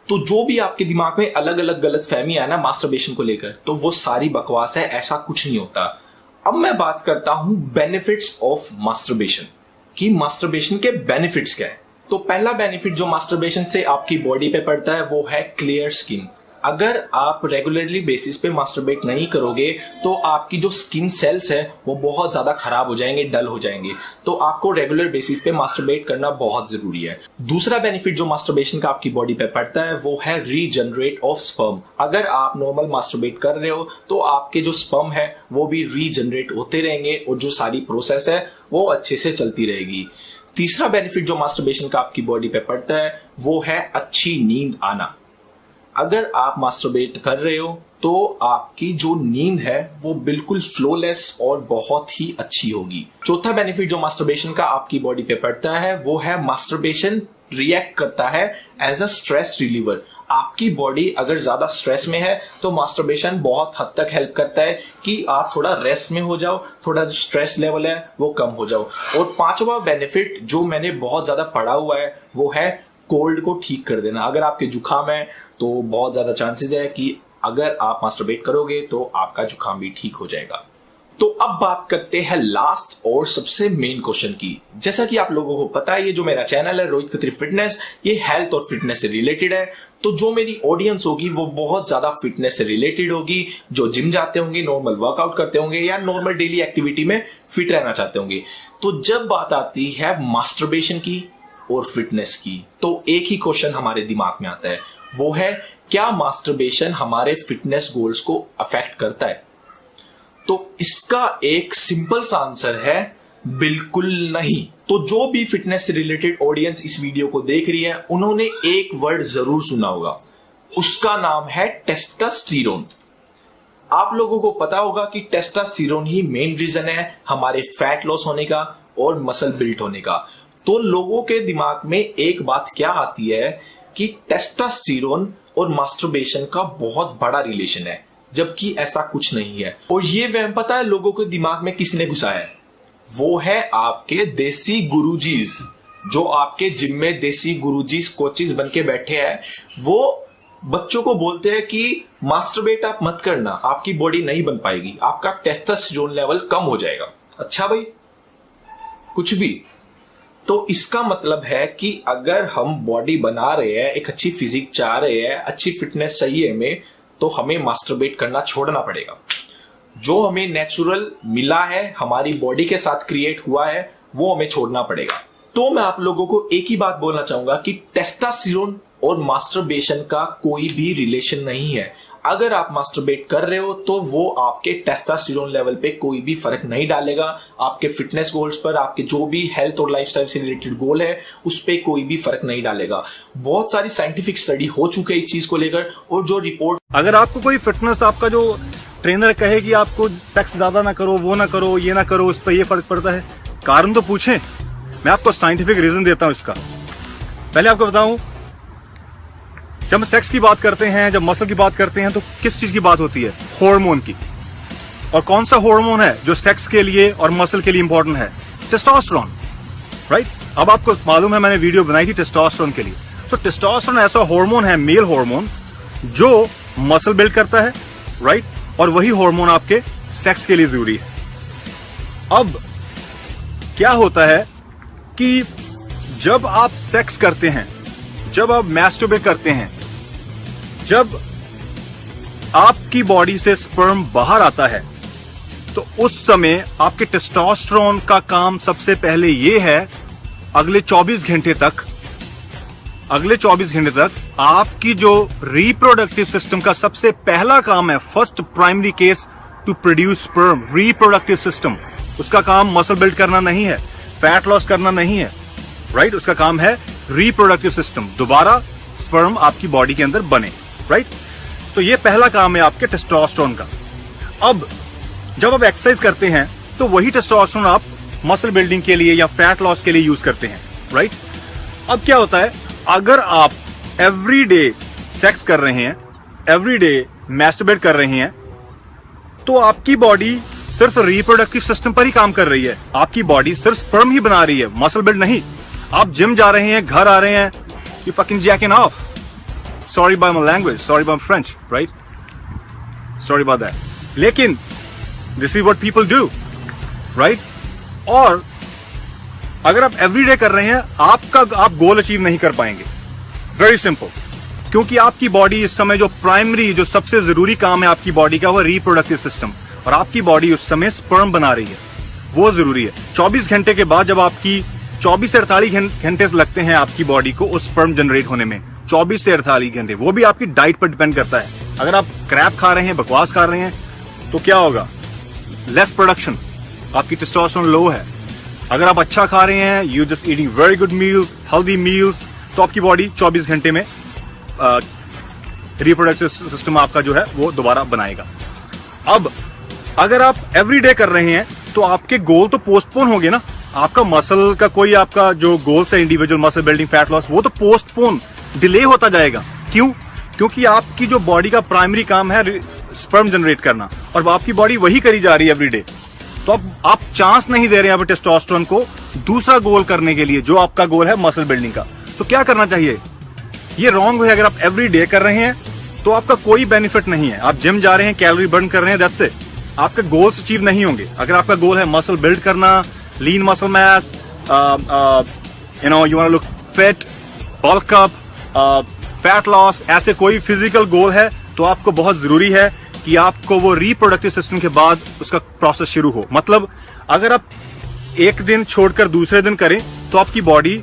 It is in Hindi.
तो जो भी आपके दिमाग में अलग अलग गलत फहमी है ना मास्टरबेशन को लेकर, तो वो सारी बकवास है, ऐसा कुछ नहीं होता। अब मैं बात करता हूं बेनिफिट्स ऑफ मास्टरबेशन, कि मास्टरबेशन के बेनिफिट्स क्या है। तो पहला बेनिफिट जो मास्टरबेशन से आपकी बॉडी पे पड़ता है वो है क्लियर स्किन। अगर आप रेगुलरली बेसिस पे मास्टरबेट नहीं करोगे तो आपकी जो स्किन सेल्स है वो बहुत ज्यादा खराब हो जाएंगे, डल हो जाएंगे। तो आपको रेगुलर बेसिस पे मास्टरबेट करना बहुत जरूरी है। दूसरा बेनिफिट जो मास्टरबेशन का आपकी बॉडी पे पड़ता है वो है रीजनरेट ऑफ स्पर्म। अगर आप नॉर्मल मास्टरबेट कर रहे हो तो आपके जो स्पर्म है वो भी रीजनरेट होते रहेंगे और जो सारी प्रोसेस है वो अच्छे से चलती रहेगी। तीसरा बेनिफिट जो मास्टरबेशन का आपकी बॉडी पे पड़ता है वो है अच्छी नींद आना। अगर आप मास्टरबेट कर रहे हो तो आपकी जो नींद है वो बिल्कुल फ्लोलेस और बहुत ही अच्छी होगी। चौथा बेनिफिट जो मास्टरबेशन का आपकी बॉडी पे पड़ता है वो है मास्टरबेशन रिएक्ट करता है एज अ स्ट्रेस रिलीवर। आपकी बॉडी अगर ज्यादा स्ट्रेस में है तो मास्टरबेशन बहुत हद तक हेल्प करता है कि आप थोड़ा रेस्ट में हो जाओ, थोड़ा जो स्ट्रेस लेवल है वो कम हो जाओ। और पांचवा बेनिफिट जो मैंने बहुत ज्यादा पढ़ा हुआ है वो है कोल्ड को ठीक कर देना। अगर आपके जुकाम है तो बहुत ज्यादा चांसेस है कि अगर आप मास्टरबेट करोगे तो आपका जुकाम भी ठीक हो जाएगा। तो अब बात करते हैं लास्ट और सबसे मेन क्वेश्चन की। जैसा कि आप लोगों को पता है ये जो मेरा चैनल है रोहित खत्री फिटनेस, ये हेल्थ और फिटनेस से रिलेटेड है। तो जो मेरी ऑडियंस होगी वो बहुत ज्यादा फिटनेस से रिलेटेड होगी, जो जिम जाते होंगे, नॉर्मल वर्कआउट करते होंगे या नॉर्मल डेली एक्टिविटी में फिट रहना चाहते होंगे। तो जब बात आती है मास्टरबेशन की और फिटनेस की तो एक ही क्वेश्चन हमारे दिमाग में आता है, वो है क्या मास्टरबेशन हमारे फिटनेस गोल्स को अफेक्ट करता है। तो इसका एक सिंपल सा आंसर है बिल्कुल नहीं। तो जो भी फिटनेस से रिलेटेड ऑडियंस इस वीडियो को देख रही है उन्होंने एक वर्ड जरूर सुना होगा, उसका नाम है टेस्टोस्टेरोन। आप लोगों को पता होगा कि टेस्टोस्टेरोन ही मेन रीजन है हमारे फैट लॉस होने का और मसल बिल्ड होने का। तो लोगों के दिमाग में एक बात क्या आती है कि टेस्टोस्टेरोन और मास्टरबेशन का बहुत बड़ा रिलेशन है, जबकि ऐसा कुछ नहीं है। और ये वहम पता है लोगों के दिमाग में किसने घुसाया है, वो है आपके देसी गुरुजीज, जो आपके जिम में देसी गुरुजीज कोचेस बन के बैठे हैं। वो बच्चों को बोलते हैं कि मास्टरबेट आप मत करना, आपकी बॉडी नहीं बन पाएगी, आपका टेस्टोस्टेरोन लेवल कम हो जाएगा। अच्छा भाई, कुछ भी। तो इसका मतलब है कि अगर हम बॉडी बना रहे हैं, एक अच्छी फिजिक चाह रहे हैं, अच्छी फिटनेस चाहिए हमें, तो हमें मास्टरबेट करना छोड़ना पड़ेगा। जो हमें नेचुरल मिला है, हमारी बॉडी के साथ क्रिएट हुआ है, वो हमें छोड़ना पड़ेगा। तो मैं आप लोगों को एक ही बात बोलना चाहूंगा कि टेस्टोस्टेरोन और मास्टरबेशन का कोई भी रिलेशन नहीं है। अगर आप मास्टरबेट कर रहे हो तो वो आपके टेस्टोस्टेरोन लेवल पे कोई भी फर्क नहीं डालेगा, आपके फिटनेस गोल्स पर, आपके जो भी हेल्थ और लाइफस्टाइल से रिलेटेड गोल है उस पे कोई भी फर्क नहीं डालेगा। बहुत सारी साइंटिफिक स्टडी हो चुके हैं इस चीज को लेकर, और जो रिपोर्ट, अगर आपको कोई फिटनेस, आपका जो ट्रेनर कहे कि आपको सेक्स ज्यादा ना करो, वो ना करो, ये ना करो, उस पर ये फर्क पड़ता है, कारण तो पूछें। मैं आपको साइंटिफिक रीजन देता हूं इसका। पहले आपको बताऊं, जब हम सेक्स की बात करते हैं, जब मसल की बात करते हैं, तो किस चीज की बात होती है? हार्मोन की। और कौन सा हार्मोन है जो सेक्स के लिए और मसल के लिए इंपॉर्टेंट है? Testosterone, right? अब आपको मालूम है मैंने वीडियो बनाई थी टेस्टोस्टेरोन के लिए। तो टेस्टोस्टेरोन ऐसा हार्मोन है, मेल हार्मोन, जो मसल बिल्ड करता है, राइट? और वही हार्मोन आपके सेक्स के लिए जरूरी है। अब क्या होता है कि जब आप सेक्स करते हैं, जब आप मैस्टरबेट करते हैं, जब आपकी बॉडी से स्पर्म बाहर आता है, तो उस समय आपके टेस्टोस्टेरोन का काम सबसे पहले ये है, अगले 24 घंटे तक आपकी जो रिप्रोडक्टिव सिस्टम का सबसे पहला काम है, first primary case to produce sperm, reproductive system. उसका काम मसल बिल्ड करना नहीं है, फैट लॉस करना नहीं है, राइट? उसका काम है रिप्रोडक्टिव सिस्टम, दोबारा स्पर्म आपकी बॉडी के अंदर बने, राइट? तो ये पहला काम है आपके टेस्टोस्टेरोन का। अब जब आप एक्सरसाइज करते हैं तो वही टेस्टोस्टेरोन आप मसल बिल्डिंग के लिए या फैट लॉस के लिए यूज करते हैं, राइट? अब क्या होता है, अगर आप एवरी डे सेक्स कर रहे हैं, एवरी डे मैस्टरबेट कर रहे हैं, तो आपकी बॉडी सिर्फ रिप्रोडक्टिव सिस्टम पर ही काम कर रही है। आपकी बॉडी सिर्फ स्पर्म ही बना रही है, मसल बिल्ड नहीं। आप जिम जा रहे हैं, घर आ रहे हैं, you fucking jacking off. Sorry by my language, sorry by French, right, sorry about that. लेकिन this is what people do, right. और अगर आप एवरीडे कर रहे हैं, आप गोल अचीव नहीं कर पाएंगे। वेरी सिंपल, क्योंकि आपकी बॉडी इस समय जो प्राइमरी, जो सबसे जरूरी काम है आपकी बॉडी का, वो रिप्रोडक्टिव सिस्टम, और आपकी बॉडी उस समय स्पर्म बना रही है, वो जरूरी है। 24 घंटे के बाद जब आपकी 24 से 48 घंटे लगते हैं आपकी बॉडी को उस स्पर्म जनरेट होने में, 24 से 48 घंटे, वो भी आपकी डाइट पर डिपेंड करता है। अगर आप क्रैप खा रहे हैं, बकवास खा रहे हैं, तो क्या होगा? लेस प्रोडक्शन, आपकी टेस्टोस्टेरोन लो है। अगर आप अच्छा खा रहे हैं, you just eating very good meals, healthy meals, तो आपकी बॉडी 24 घंटे में रिप्रोडक्टिव सिस्टम आपका जो है वो दोबारा बनाएगा। अब अगर आप एवरीडे कर रहे हैं तो आपके गोल तो पोस्टपोन हो गए ना। आपका मसल का कोई आपका जो गोल्स है, individual muscle building, fat loss, वो तो पोस्टपोन, डिले होता जाएगा। क्यों? क्योंकि आपकी जो बॉडी का प्राइमरी काम है स्पर्म जनरेट करना, और आपकी बॉडी वही करी जा रही है एवरीडे। तो अब आप चांस नहीं दे रहे हैं टेस्टोस्टेरोन को दूसरा गोल करने के लिए, जो आपका गोल है मसल बिल्डिंग का। तो क्या करना चाहिए? ये रॉन्ग है। अगर आप एवरीडे कर रहे हैं तो आपका कोई बेनिफिट नहीं है। आप जिम जा रहे हैं, कैलोरी बर्न कर रहे हैं, दैट्स इट, आपके गोल्स अचीव नहीं होंगे। अगर आपका गोल है मसल बिल्ड करना, lean muscle mass, you want to look fit, bulk up, fat loss, ऐसे कोई फिजिकल गोल है, तो आपको बहुत जरूरी है कि आपको वो रिप्रोडक्टिव सिस्टम के बाद उसका प्रोसेस शुरू हो। मतलब अगर आप एक दिन छोड़कर दूसरे दिन करें तो आपकी बॉडी